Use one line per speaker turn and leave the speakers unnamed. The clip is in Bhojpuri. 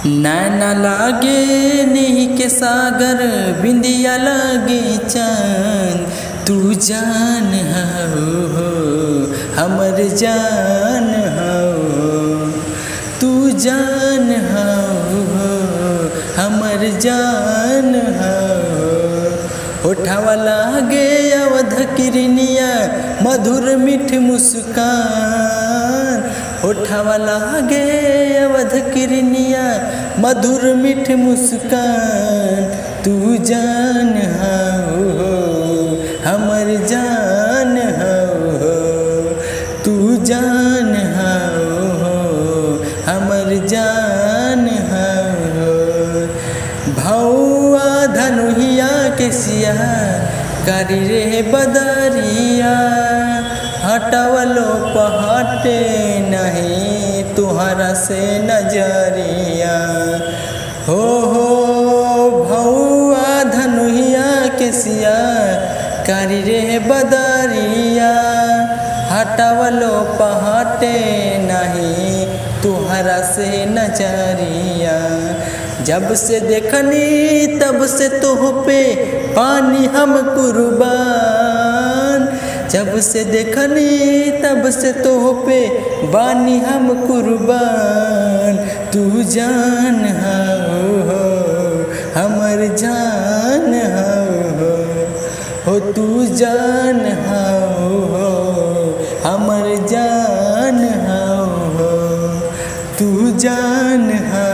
नैना लागे नीह के सागर, बिंदिया लागे चांद। तू जान हो हमर जान हो, तू जान हो हमर जान हो। होठवा लागे अवध किरनिया, मधुर मीठ मुस्कान। होठवा लागे अवध किरनिया, मधुर मीठ मुस्कान। तू जान हो हमर जान हो, तू जान हो हमर जान हो। भौआ धनुहिया के सिया, कारी रे बदरिया। हटवलो पहटे नहीं तुहरा से नजरिया। हो भौआ धनुहिया के सिया, कारी रे बदरिया। हटवलो पहटे नहीं तुहरा से नजरिया। जब से देखनी तब से तुह पे पानी हम कुर्बान। जब से देखनी तब से तुह पे बानी हम कुर्बान। तू जान हो हमर जान हो, तू जान हो हमर जान हो, तू जान हो।